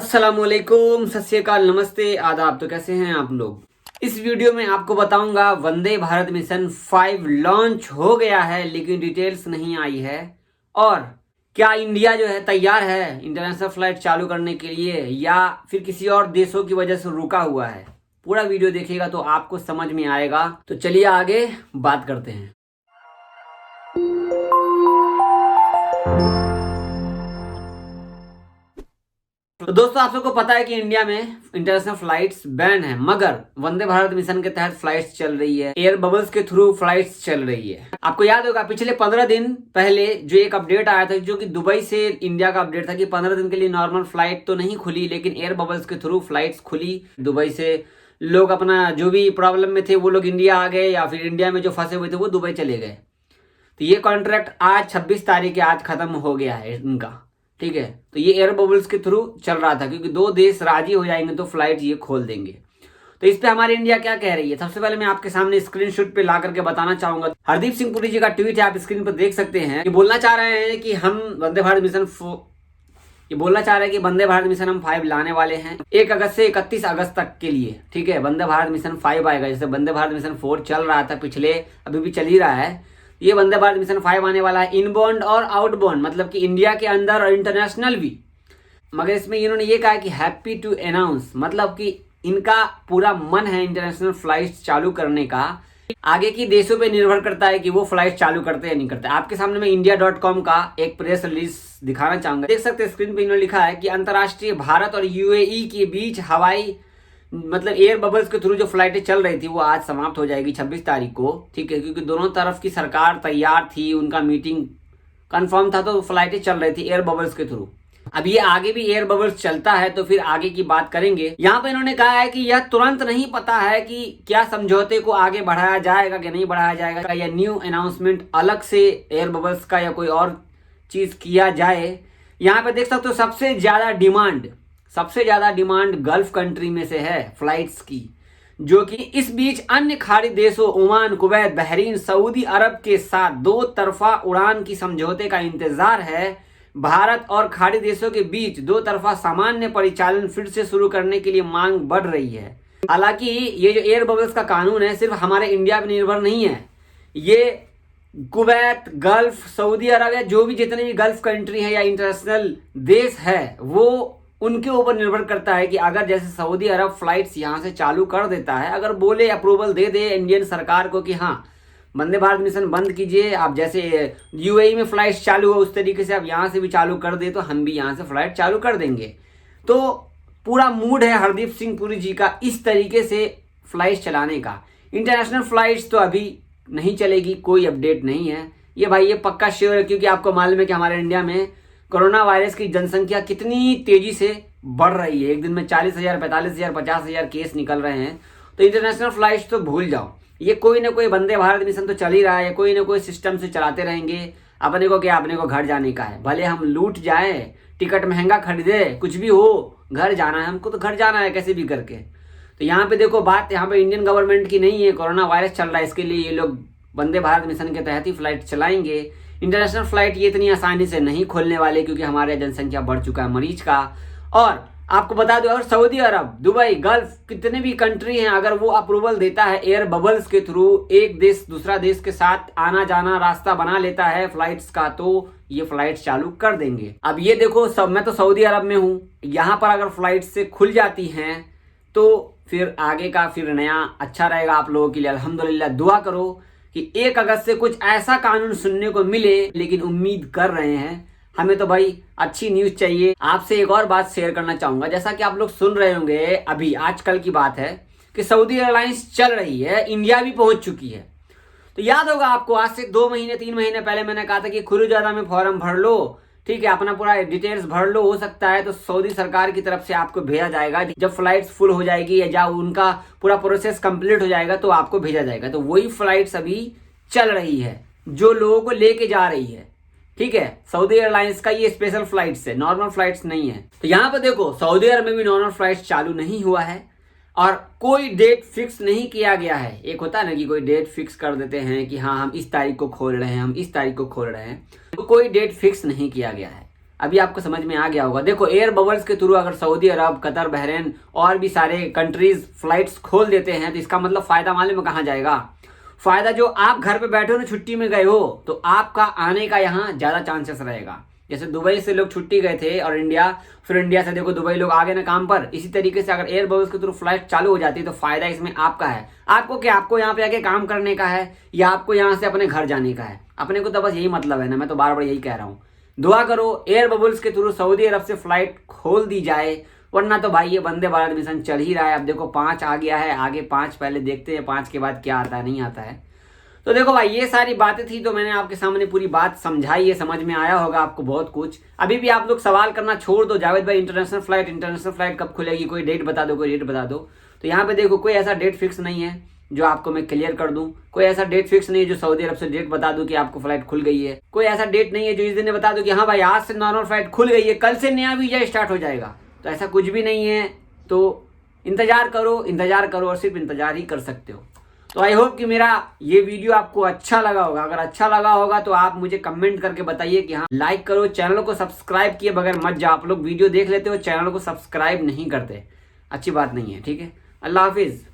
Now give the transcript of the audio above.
अस्सलामुअलैकुम, सत श्री अकाल, नमस्ते, आदाब। तो कैसे हैं आप लोग। इस वीडियो में आपको बताऊंगा वंदे भारत मिशन 5 लॉन्च हो गया है लेकिन डिटेल्स नहीं आई है, और क्या इंडिया जो है तैयार है इंटरनेशनल फ्लाइट चालू करने के लिए या फिर किसी और देशों की वजह से रुका हुआ है। पूरा वीडियो देखिएगा तो आपको समझ में आएगा। तो चलिए आगे बात करते हैं। तो दोस्तों, आप सबको पता है कि इंडिया में इंटरनेशनल फ्लाइट्स बैन है, मगर वंदे भारत मिशन के तहत फ्लाइट्स चल रही है, एयर बबल्स के थ्रू फ्लाइट्स चल रही है। आपको याद होगा पिछले 15 दिन पहले जो एक अपडेट आया था, जो कि दुबई से इंडिया का अपडेट था कि 15 दिन के लिए नॉर्मल फ्लाइट तो नहीं खुली लेकिन एयर बबल्स के थ्रू फ्लाइट्स खुली। दुबई से लोग अपना जो भी प्रॉब्लम में थे वो लोग इंडिया आ गए, या फिर इंडिया में जो फंसे हुए थे वो दुबई चले गए। तो ये कॉन्ट्रैक्ट आज 26 तारीख के आज खत्म हो गया है इनका, ठीक है। तो ये एयर बबल्स के थ्रू चल रहा था क्योंकि 2 देश राजी हो जाएंगे तो फ्लाइट ये खोल देंगे। तो इस पे हमारी इंडिया क्या कह रही है, सबसे पहले मैं आपके सामने स्क्रीनशॉट पे ला करके बताना चाहूंगा। हरदीप सिंह पुरी जी का ट्वीट है, आप स्क्रीन पर देख सकते हैं। ये बोलना चाह रहे हैं कि हम वंदे भारत मिशन वंदे भारत मिशन हम 5 लाने वाले हैं 1 अगस्त से 31 अगस्त तक के लिए, ठीक है। वंदे भारत मिशन 5 आएगा। जैसे वंदे भारत मिशन 4 चल रहा था पिछले, अभी भी चल ही रहा है। ये वंदे भारत मिशन 5 आने वाला है, इनबाउंड और आउटबाउंड, मतलब कि इंडिया के अंदर और इंटरनेशनल भी। मगर इसमें इन्होंने ये कहा कि हैप्पी टू अनाउंस, मतलब कि इनका पूरा मन है इंटरनेशनल फ्लाइट्स चालू करने का। आगे की देशों पे निर्भर करता है कि वो फ्लाइट चालू करते हैं या नहीं करते। आपके सामने मैं india.com का एक प्रेस रिलीज दिखाना चाहूंगा। देख सकते हैं स्क्रीन पे, इन्होंने लिखा है कि अंतर्राष्ट्रीय भारत और यूएई के बीच हवाई मतलब एयर बबल्स के थ्रू जो फ्लाइटें चल रही थी वो आज समाप्त हो जाएगी 26 तारीख को, ठीक है। क्योंकि दोनों तरफ की सरकार तैयार थी, उनका मीटिंग कंफर्म था, तो फ्लाइटें चल रही थी एयर बबल्स के थ्रू। अब ये आगे भी एयर बबल्स चलता है तो फिर आगे की बात करेंगे। यहाँ पे इन्होंने कहा है कि यह तुरंत नहीं पता है कि क्या समझौते को आगे बढ़ाया जाएगा कि नहीं बढ़ाया जाएगा, या न्यू अनाउंसमेंट अलग से एयर बबल्स का या कोई और चीज किया जाए। यहाँ पे देख सकते हो सबसे ज्यादा डिमांड गल्फ कंट्री में से है फ्लाइट्स की, जो कि इस बीच अन्य खाड़ी देशों ओमान, कुवैत, बहरीन, सऊदी अरब के साथ 2 तरफा उड़ान की समझौते का इंतजार है। भारत और खाड़ी देशों के बीच 2 तरफा सामान्य परिचालन फिर से शुरू करने के लिए मांग बढ़ रही है। हालांकि ये जो एयर बबल्स का कानून है सिर्फ हमारे इंडिया पर निर्भर नहीं है, ये कुवैत, गल्फ, सऊदी अरब या जो भी जितने भी गल्फ कंट्री है या इंटरनेशनल देश है वो उनके ऊपर निर्भर करता है कि अगर जैसे सऊदी अरब फ्लाइट्स यहाँ से चालू कर देता है, अगर बोले अप्रूवल दे दे इंडियन सरकार को कि हाँ वंदे भारत मिशन बंद कीजिए, आप जैसे यूएई में फ्लाइट्स चालू हो उस तरीके से आप यहाँ से भी चालू कर दे तो हम भी यहाँ से फ्लाइट चालू कर देंगे। तो पूरा मूड है हरदीप सिंह पुरी जी का इस तरीके से फ्लाइट्स चलाने का। इंटरनेशनल फ्लाइट्स तो अभी नहीं चलेगी, कोई अपडेट नहीं है ये भाई, ये पक्का श्योर है। क्योंकि आपको मालूम है कि हमारे इंडिया में कोरोना वायरस की जनसंख्या कितनी तेजी से बढ़ रही है। एक दिन में 40,000, 45,000, 50,000 केस निकल रहे हैं। तो इंटरनेशनल फ्लाइट्स तो भूल जाओ, ये कोई ना कोई वंदे भारत मिशन तो चल ही रहा है, कोई ना कोई सिस्टम से चलाते रहेंगे। अपने को क्या, अपने को घर जाने का है, भले हम लूट जाए, टिकट महंगा खरीदे, कुछ भी हो, घर जाना है हमको, तो घर जाना है कैसे भी करके। तो यहाँ पे देखो बात यहाँ पे इंडियन गवर्नमेंट की नहीं है, कोरोना वायरस चल रहा है, इसके लिए ये लोग वंदे भारत मिशन के तहत ही फ्लाइट चलाएंगे। इंटरनेशनल फ्लाइट ये इतनी आसानी से नहीं खोलने वाले क्योंकि हमारे जनसंख्या बढ़ चुका है मरीज का। और आपको बता दो, अगर सऊदी अरब, दुबई, गल्फ कितने भी कंट्री हैं, अगर वो अप्रूवल देता है एयर बबल्स के थ्रू एक देश दूसरा देश के साथ आना जाना रास्ता बना लेता है फ्लाइट्स का, तो ये फ्लाइट्स चालू कर देंगे। अब ये देखो, मैं तो सऊदी अरब में हूँ, यहाँ पर अगर फ्लाइट से खुल जाती हैं तो फिर आगे का फिर नया अच्छा रहेगा आप लोगों के लिए। अल्हम्दुलिल्लाह, दुआ करो कि 1 अगस्त से कुछ ऐसा कानून सुनने को मिले, लेकिन उम्मीद कर रहे हैं। हमें तो भाई अच्छी न्यूज चाहिए। आपसे एक और बात शेयर करना चाहूंगा, जैसा कि आप लोग सुन रहे होंगे, अभी आजकल की बात है कि सऊदी एयरलाइंस चल रही है, इंडिया भी पहुंच चुकी है। तो याद होगा आपको, आज से 2 महीने 3 महीने पहले मैंने कहा था कि खुरुजादा में फॉर्म भर लो, ठीक है, अपना पूरा डिटेल्स भर लो, हो सकता है तो सऊदी सरकार की तरफ से आपको भेजा जाएगा। जब फ्लाइट्स फुल हो जाएगी या जब उनका पूरा प्रोसेस कंप्लीट हो जाएगा तो आपको भेजा जाएगा। तो वही फ्लाइट्स अभी चल रही है जो लोगों को लेके जा रही है, ठीक है। सऊदी एयरलाइंस का ये स्पेशल फ्लाइट्स है, नॉर्मल फ्लाइट्स नहीं है। तो यहाँ पे देखो सऊदी अरब में भी नॉर्मल फ्लाइट्स चालू नहीं हुआ है और कोई डेट फिक्स नहीं किया गया है। एक होता है ना कि कोई डेट फिक्स कर देते हैं कि हाँ हम इस तारीख को खोल रहे हैं, हम इस तारीख को खोल रहे हैं, तो कोई डेट फिक्स नहीं किया गया है। अभी आपको समझ में आ गया होगा। देखो, एयर बबल्स के थ्रू अगर सऊदी अरब, कतर, बहरीन और भी सारे कंट्रीज फ्लाइट्स खोल देते हैं तो इसका मतलब फायदा मालूम में कहाँ जाएगा? फायदा जो आप घर पे बैठे हो ना, छुट्टी में गए हो, तो आपका आने का यहाँ ज्यादा चांसेस रहेगा। जैसे दुबई से लोग छुट्टी गए थे और इंडिया, फिर इंडिया से देखो दुबई लोग आ गए ना काम पर, इसी तरीके से अगर एयर बबल्स के थ्रू फ्लाइट चालू हो जाती है तो फायदा इसमें आपका है। आपको क्या, आपको यहाँ पे आके काम करने का है या आपको यहाँ से अपने घर जाने का है? अपने को तो बस यही मतलब है ना, मैं तो बार बार यही कह रहा हूँ। दुआ करो एयर बबल्स के थ्रू सऊदी अरब से फ्लाइट खोल दी जाए, वरना तो भाई ये वंदे भारत मिशन चल ही रहा है। अब देखो 5 आ गया है, आगे 5 पहले देखते हैं 5 के बाद क्या आता है नहीं आता है। तो देखो भाई, ये सारी बातें थी तो मैंने आपके सामने पूरी बात समझाई है, समझ में आया होगा आपको बहुत कुछ। अभी भी आप लोग सवाल करना छोड़ दो, जावेद भाई इंटरनेशनल फ्लाइट कब खुलेगी, कोई डेट बता दो, कोई डेट बता दो। तो यहाँ पे देखो कोई ऐसा डेट फिक्स नहीं है जो आपको मैं क्लियर कर दूं, कोई ऐसा डेट फिक्स नहीं है जो सऊदी अरब से डेट बता दूं कि आपको फ्लाइट खुल गई है, कोई ऐसा डेट नहीं है जो इस दिन बता दूं कि हाँ भाई आज से नॉर्मल फ्लाइट खुल गई है, कल से नया वीजा स्टार्ट हो जाएगा। तो ऐसा कुछ भी नहीं है। तो इंतजार करो और सिर्फ इंतजार ही कर सकते हो। तो आई होप कि मेरा ये वीडियो आपको अच्छा लगा होगा। अगर अच्छा लगा होगा तो आप मुझे कमेंट करके बताइए कि हाँ। लाइक करो, चैनल को सब्सक्राइब किए बगैर मत जाओ। आप लोग वीडियो देख लेते हो, चैनल को सब्सक्राइब नहीं करते, अच्छी बात नहीं है, ठीक है। अल्लाह हाफिज।